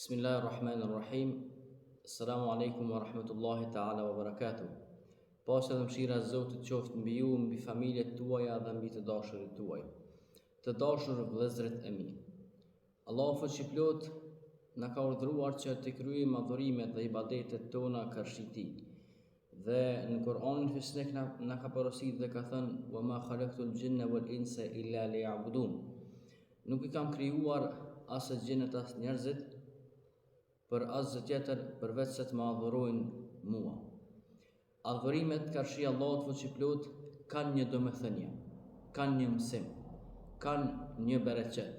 Bismillahirrahmanirrahim. Assalamu alaikum wa rahmatullahi ta'ala wa barakatuh. Paqja dhe mëshira e Zotit qoftë mbi ju, mbi familjet tuaja dhe mbi të dashurit tuaj. Të dashur vëllezërit e mi. Allahu fuqiplot na ka urdhëruar që të kryejmë adhurimet dhe ibadetet tona karshi Tij. Dhe në Kur'anin Fisnik na ka porositur dhe ka thënë: "Wa ma khalaqtul jinna wal insa illa liya'budun." Nuk I kam krijuar as gjinët as njerëzit për asgjë tjetër përveç se të më adhurojnë mua. Adhurimet karshi Allahut fuqiplot kanë një domethënie, kanë një mësim, kanë një bereqet,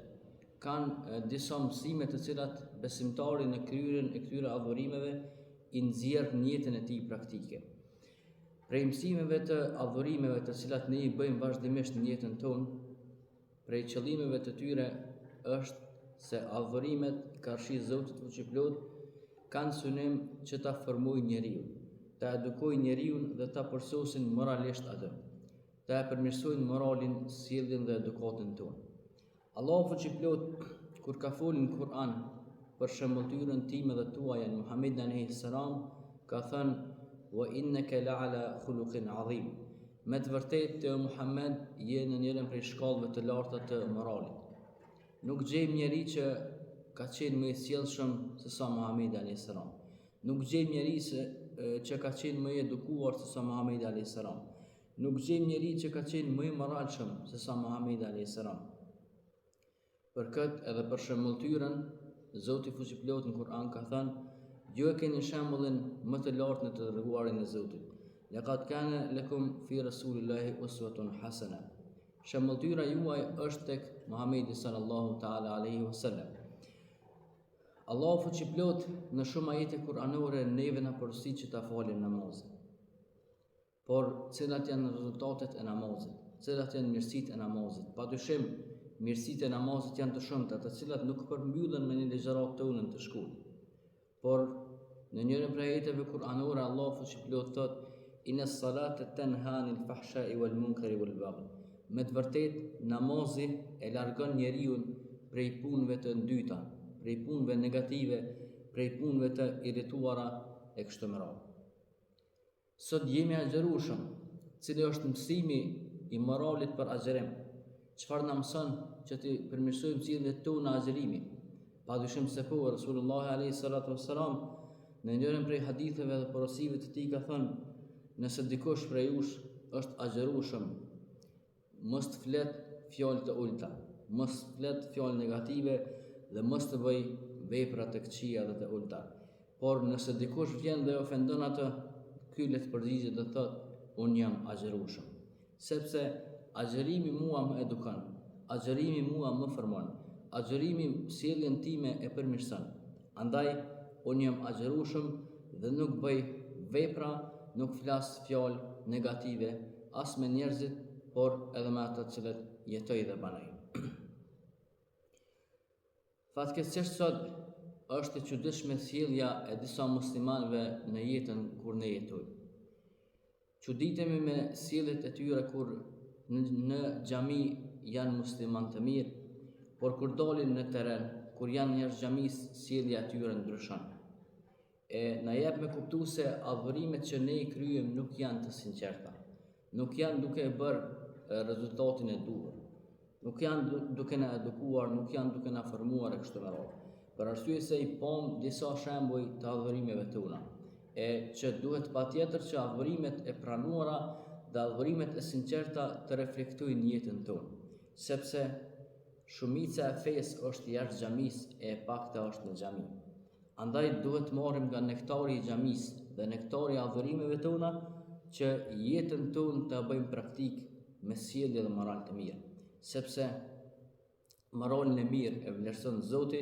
kanë disa mësime të cilat besimtari në kryerjen e këtyre adhurimeve I nxjerr në jetën e tij praktike. Prej mësimeve të adhurimeve të cilat ne I bëjmë vazhdimisht në jetën tonë, prej qëllimeve të tyre është se adhurimet karshi Zotit fuqiplot kanë synim që ta formojnë njeriu, ta edukojnë njeriu dhe ta përsosin moralisht atë, ta përmirësojnë moralin, sjelljen dhe edukatën tonë. Allahu fuqiplot kur ka folur në Kur'an për shembulltyrën time dhe tuaja në Muhamedit alayhis salam ka thënë: "Wa innaka la'ala khuluqin 'azim." Me të vërtetë te Muhammed je në njërin prej shkallëve të larta të moralit. Nuk gjejmë njeri që ka qenë më I sjellshëm se sa Muhamedi alayhis salam. Nuk gjejmë njeri që ka qenë më I edukuar se sa Muhamedi alayhis salam. Nuk gjejmë njeri që ka qenë më I moralshëm se sa Muhamedi alayhis salam. Për këtë edhe për shembulltyrën Zoti fuqiplot në Kur'an ka thënë: "Ju e keni shembullin më të lartë në të dërguarin e Zotit. Laqad kana lakum fi rasulillahi uswatun hasana." Shembulltyra juaj është tek Muhamedi sallallahu ta'ala alaihi wasallam. Allahu fuqiplot në shumë ajete kuranore neve na porosit që ta falim namazin. Por cilat janë rezultatet e namazit? Cilat janë mirësitë e namazit? Padyshim, mirësitë e namazit janë të shumta, të cilat nuk përmbyllen me një ligjërat tonën të shkurtër. Por në njërin prej ajeteve kuranore Allahu fuqiplot thotë: "Inna as-salata tanha 'anil fahsha'i wal munkari wal baghi." Me të vërtetë, namazi e largon njeriu prej punëve të ndyta, prej punëve negative, prej punëve të irrituara e kështu me radhë. Sot jemi agjërueshëm, cili është mësimi I moralit për agjërim. Çfarë na mëson që të përmirësojmë sjelljet tona agjërimi? Padyshim se po, Rasulullah alayhi salatu wassalam në njërin prej haditheve dhe porosive të tij ka thënë: "Nëse dikush prej jush është agjërueshëm, mos të flet fjalë të ulta, mos të flet fjalë negative dhe mos të bëj vepra të këqija dhe të ulta. Por nëse dikush vjen dhe ofendon atë, ky le të përgjigjet dhe thotë: unë jam agjërueshëm." Sepse agjërimi mua më edukon, agjërimi mua më formon, agjërimi sjelljen time e përmirëson. Andaj unë jam agjërueshëm dhe nuk bëj vepra, nuk flas fjalë negative as me njerëzit, por edhe me ata të cilët jetoj dhe banoj. Fatkeqësisht sot është e çuditshme sjellja e disa muslimanëve në jetën kur ne jetojmë. Çuditemi me sjelljet e tyre kur në xhami janë musliman të mirë, por kur dalin në teren, kur janë njerëz xhamis, sjellja e tyre ndryshon. Na jep me kuptu se adhurimet që ne I kryejmë nuk janë të sinqerta, nuk janë duke e bërë rezultatin e duhur, nuk janë duke na edukuar, nuk janë duke na formuar e kështu me radhë. Për arsye se I pam disa shembuj të adhurimeve tona, që duhet patjetër që adhurimet e pranuara dhe adhurimet e sinqerta të reflektojnë jetën tonë, sepse shumica e fesë është jashtë xhamisë e pakta është në xhami. Andaj duhet marrim nga nektari I xhamisë dhe nektari I adhurimeve tona që jetën tonë ta bëjmë praktik me sjellje dhe moral të mirë, sepse moralin e mirë e vlerëson Zoti,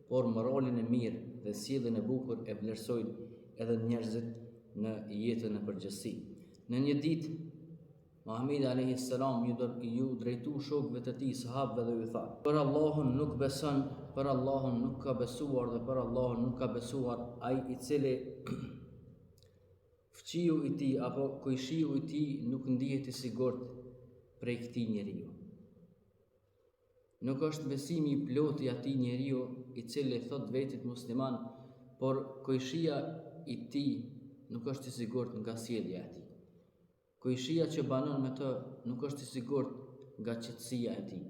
por moralin e mirë dhe sjelljen e bukur e vlerësojnë edhe njerëzit në jetën e përgjithësi. Në një ditë Muhamedi alayhis salam ju drejtu shokëve të tij sahabëve dhe ju tha: "Për Allahun nuk beson, për Allahun nuk ka besuar dhe për Allahun nuk ka besuar ai I cili fqiu I tij apo kujshiu I tij nuk ndihet I sigurt prej këtij njeriu." nuk është besimi I plotë I atij njeriu I cili thot vetit musliman, por kojshia I tij nuk është I sigurt nga sjellja e tij. Kojshia që banon me të nuk është I sigurt nga qetësia e tij.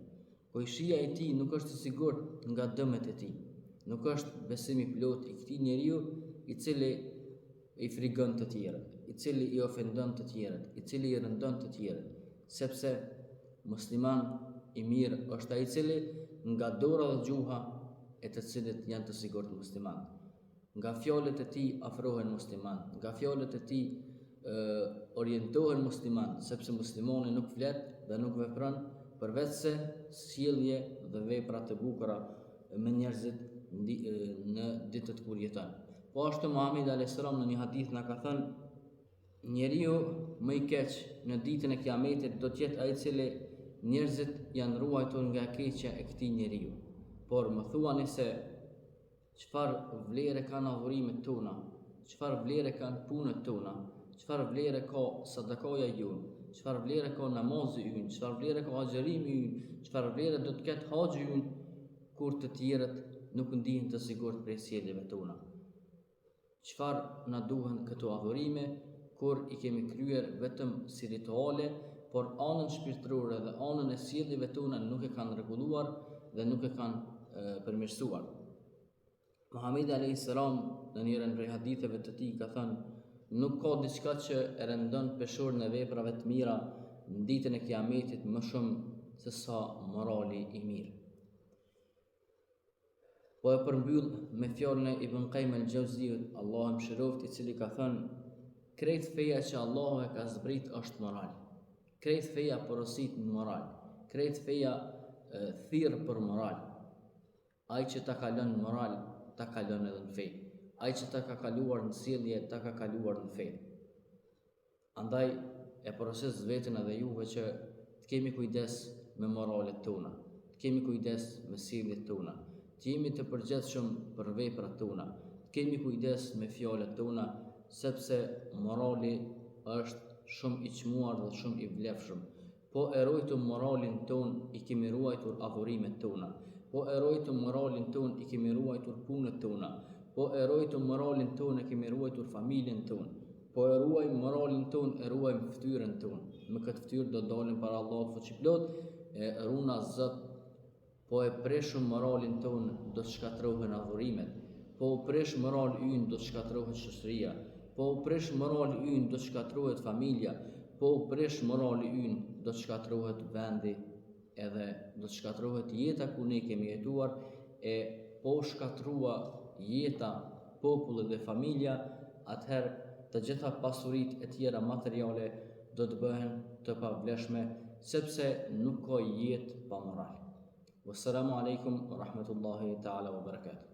Kojshia e tij nuk është I sigurt nga dëmet e tij. Nuk është besim I plot I këtij njeriu I cili I frikon të tjerët, I cili I ofendon të tjerët, I cili I rëndon të tjerët, sepse musliman I mirë është ai I cili nga dora dhe gjuha e të cilët janë të sigurt musliman. Nga fjalët e tij afrohen musliman, nga fjalët e tij orientohen musliman, sepse muslimani nuk flet dhe nuk vepron përveç se sjellje dhe vepra të bukura me njerëzit në ditët kur jeton. Po ashtu Muhamedi a.s. në një hadith na ka thënë, njeriu më I keq në ditën e Kiametit do të jetë ai I cili njerëzit janë ruajtur nga keqja e këtij njeriu. Por më thuani se çfarë vlere kanë adhurimet tona, çfarë vlere kanë punët tona, çfarë vlere ka sadakaja jonë, çfarë vlere ka namazi ynë, çfarë vlere ka agjerimi ynë, çfarë vlere do të ketë haxhi ynë, kur të tjerët nuk ndihen të sigurt prej sjelljeve tona. Çfarë na duhen këto adhurime kur I kemi kryer vetëm si rituale, por anën shpirtërore dhe anën e sjelljeve tona nuk e kanë rregulluar dhe nuk e kanë përmirësuar. Muhamedi a.s. në njërin prej haditheve të tij ka thënë, nuk ka diçka që e rëndon peshorën e veprave të mira në ditën e Kiametit më shumë se sa morali I mirë. Po e përmbyll me fjalën e Ibn Qayyim al-Jawziyut, Allahu e mëshiroft, I cili ka thënë, krejt feja që Allahu e ka zbrit është moral. Krejt feja porosit në moral. Krejt feja thirr për moral. Ai që ta kalon moral, ta kalon edhe në fe. Ai që ta ka kaluar në sjellje, ta ka kaluar në fe. Andaj e porosis veten edhe juve që të kemi kujdes me moralet tona, të kemi kujdes me sjelljet tona, të jemi të përgjithshëm për veprat tona, të kemi kujdes me fjalët tona, sepse morali është shumë I çmuar dhe shumë I vlefshëm. Po e ruajtur moralin ton, I kemi ruajtur adhurimet tona. Po e ruajtur moralin ton, I kemi ruajtur punët tona. Po e ruajtur moralin ton, e kemi ruajtur familjen ton. Po e ruajmë moralin ton, e ruajmë fytyrën ton. Me këtë fytyrë do dalim para Allahut fuqiplot, e runa Zot. Po e preshëm moralin ton, do të shkatërrohen adhurimet. Po u presh moral ynë, do të shkatërrohet shoqëria. Po u presh morali ynë, do të shkatërrohet familja. Po u presh morali ynë, do të shkatërrohet vendi, edhe do të shkatërrohet jeta ku ne kemi jetuar, e po shkatërrua jeta, populli dhe familja, atëherë të gjitha pasuritë e tjera materiale do të bëhen të pavlefshme, sepse nuk ka jetë pa moral. Wassalamu alaikum wa rahmatullahi ta'ala wa barakatuh.